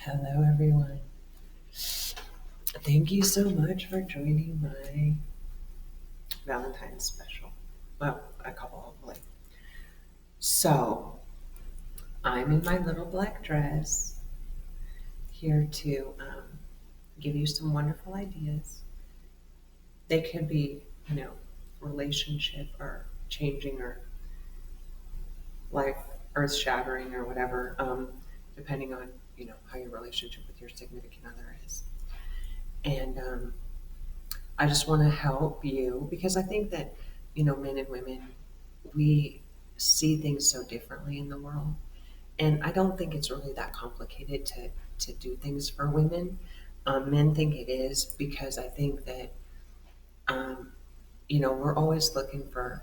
Hello, everyone. Thank you so much for joining my Valentine's special. Well, a couple, hopefully. So, I'm in my little black dress here to give you some wonderful ideas. They could be, relationship or changing or life earth shattering or whatever, depending on, how your relationship with your significant other is. And I just want to help you because I think that, men and women, we see things so differently in the world. And I don't think it's really that complicated to do things for women. Men think it is because I think that, um, we're always looking for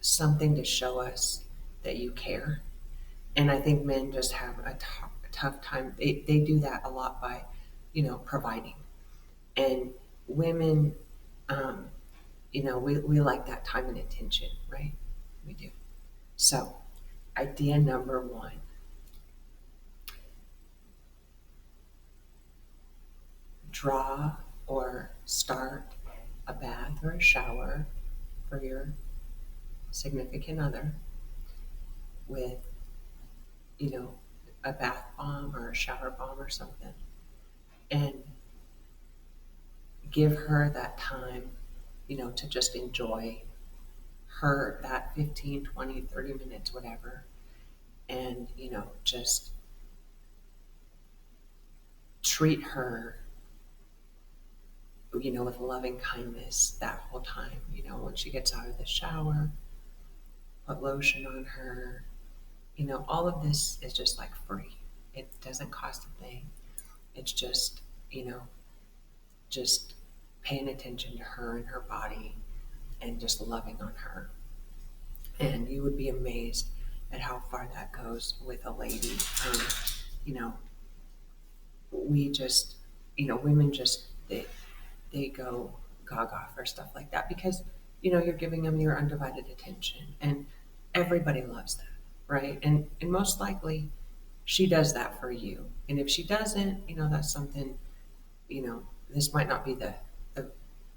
something to show us that you care. And I think men just have a tough time. They do that a lot by, providing. And women, um, we like that time and attention, right? We do. So, idea number one, draw or start a bath or a shower for your significant other with, you know, a bath bomb or a shower bomb or something. And give her that time, to just enjoy her that 15, 20, 30 minutes, whatever. And, just treat her with loving kindness that whole time. When she gets out of the shower, put lotion on her. All of this is just like free. It doesn't cost a thing. It's just, you know, just paying attention to her and her body and just loving on her. And you would be amazed at how far that goes with a lady. You know, we just, women just, they go gaga for stuff like that because you're giving them your undivided attention and everybody loves that, right? And most likely she does that for you, and if she doesn't, that's something. This might not be the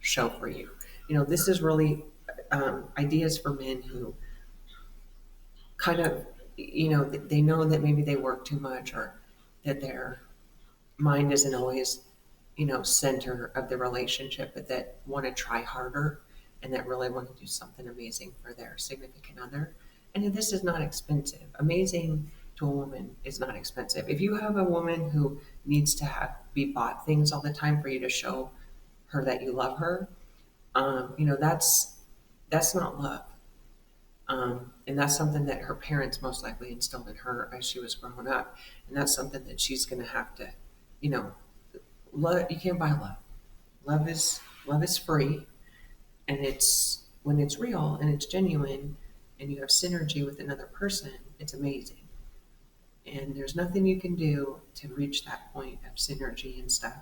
show for you. This is really ideas for men who kind of, they know that maybe they work too much or that their mind isn't always center of the relationship, but that want to try harder and that really want to do something amazing for their significant other. And this is not expensive. Amazing to a woman is not expensive. If you have a woman who needs to be bought things all the time for you to show her that you love her, that's not love. And that's something that her parents most likely instilled in her as she was growing up. And that's something that she's going to have to, you know, love. You can't buy love. Love is free, and it's when it's real and it's genuine, and you have synergy with another person. It's amazing, and there's nothing you can do to reach that point of synergy and stuff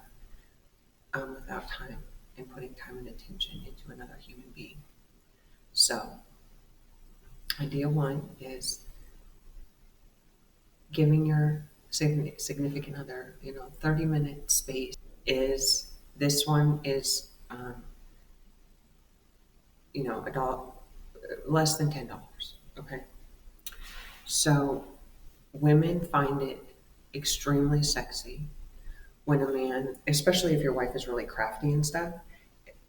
without time and putting time and attention into another human being. So, idea one is giving your significant other, 30-minute space. Is this one is a dollar less than $10. Okay, so women find it extremely sexy when a man, especially if your wife is really crafty and stuff,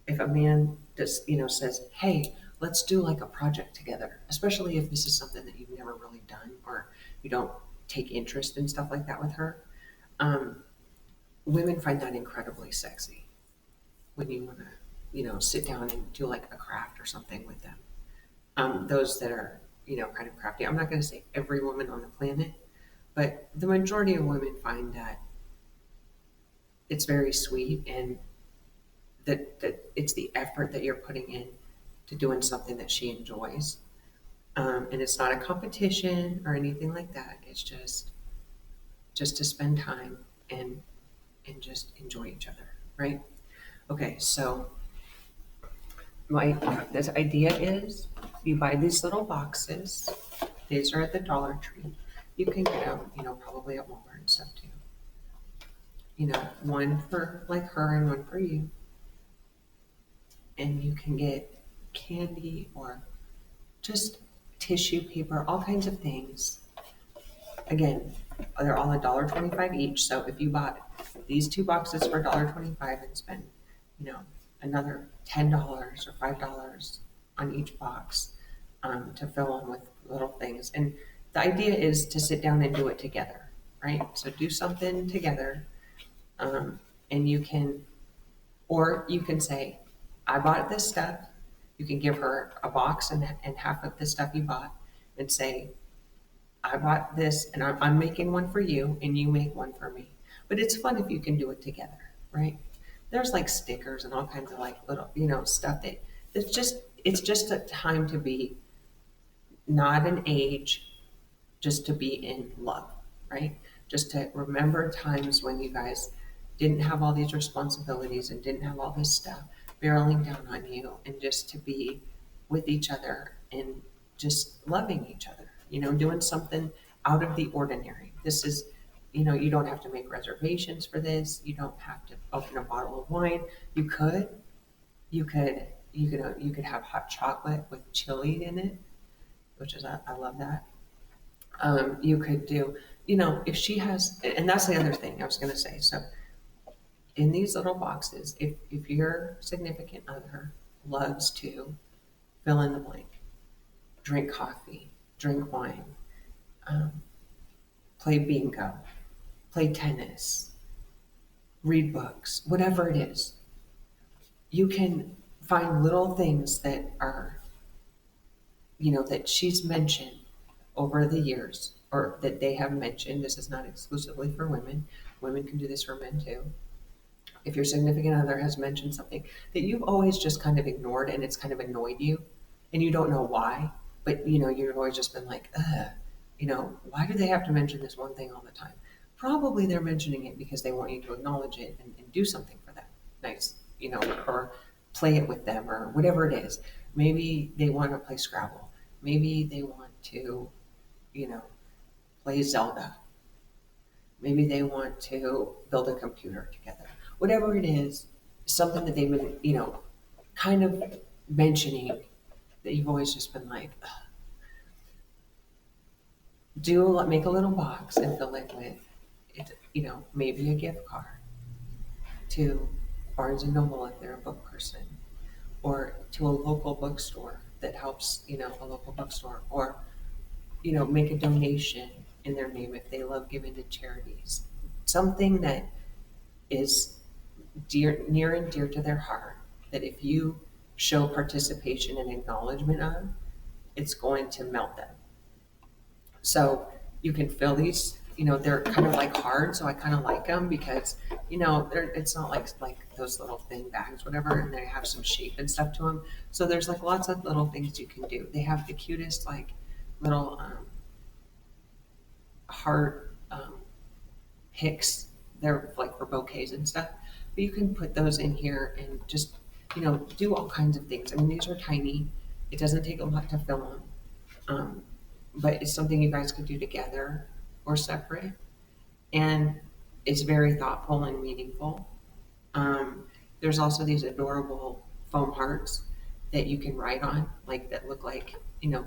if a man just says, "Hey, let's do like a project together," especially if this is something that you've never really done or you don't take interest in stuff like that with her. Um, Women find that incredibly sexy when you want to, sit down and do like a craft or something with them. Those that are, kind of crafty. I'm not going to say every woman on the planet, but the majority of women find that it's very sweet and that it's the effort that you're putting in to doing something that she enjoys. And it's not a competition or anything like that. It's just to spend time and just enjoy each other, right? Okay, so my this idea is you buy these little boxes. These are at the Dollar Tree. You can get them, probably at Walmart and stuff too. one for like her and one for you. And you can get candy or just tissue paper, all kinds of things. Again, they're all $1.25 each. So if you bought these two boxes for $1.25 and spend, another $10 or $5 on each box, to fill them with little things. And the idea is to sit down and do it together, right? So do something together, and or you can say, I bought this stuff. You can give her a box and half of the stuff you bought and say, I bought this and I'm making one for you and you make one for me. But it's fun if you can do it together, right? There's like stickers and all kinds of like little, stuff it's just a time to be not an age, just to be in love, right? Just to remember times when you guys didn't have all these responsibilities and didn't have all this stuff barreling down on you, and just to be with each other and just loving each other, doing something out of the ordinary. This is, you don't have to make reservations for this. You don't have to open a bottle of wine. You could, you could have hot chocolate with chili in it, which is, I love that. You could do, if she has, and that's the other thing I was going to say. So in these little boxes, if your significant other loves to fill in the blank, drink coffee, drink wine, um, play bingo, play tennis, read books, whatever it is, you can find little things that are, that she's mentioned over the years, or that they have mentioned. This is not exclusively for women. Women can do this for men too. If your significant other has mentioned something that you've always just kind of ignored and it's kind of annoyed you and you don't know why, but you've always just been like, ugh, why do they have to mention this one thing all the time? Probably they're mentioning it because they want you to acknowledge it and do something for them. Nice, or play it with them or whatever it is. Maybe they want to play Scrabble. Maybe they want to, you know, play Zelda. Maybe they want to build a computer together. Whatever it is, something that they've been, kind of mentioning that you've always just been like, ugh. Make a little box and fill it with, maybe a gift card to Barnes and Noble if they're a book person, or to a local bookstore that helps, a local bookstore, or make a donation in their name if they love giving to charities. Something that is near and dear to their heart, that if you show participation and acknowledgement of, it's going to melt them. So you can fill these, they're kind of like hard, so I kind of like them because, it's not like those little thin bags, whatever, and they have some shape and stuff to them. So there's like lots of little things you can do. They have the cutest like little heart picks. They're like for bouquets and stuff. But you can put those in here and just, do all kinds of things. I mean, these are tiny. It doesn't take a lot to fill them. But it's something you guys could do together or separate. And it's very thoughtful and meaningful. There's also these adorable foam hearts that you can write on, like that look like,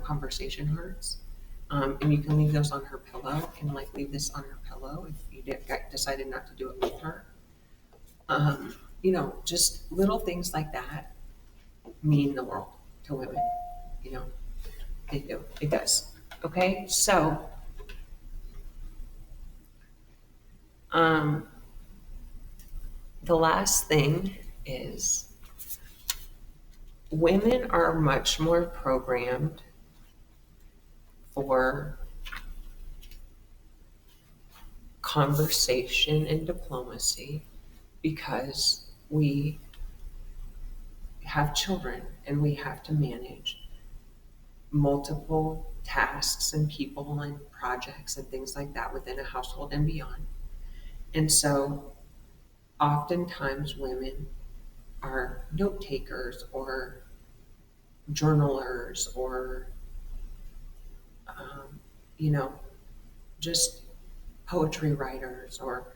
conversation hearts. And you can leave those on her pillow and like leave this on her pillow if you decided not to do it with her. Just little things like that mean the world to women. You know, they do. It does. Okay, so um, the last thing is women are much more programmed for conversation and diplomacy because we have children and we have to manage multiple tasks and people and projects and things like that within a household and beyond. And so oftentimes women are note takers or journalers or, um, you know, just poetry writers or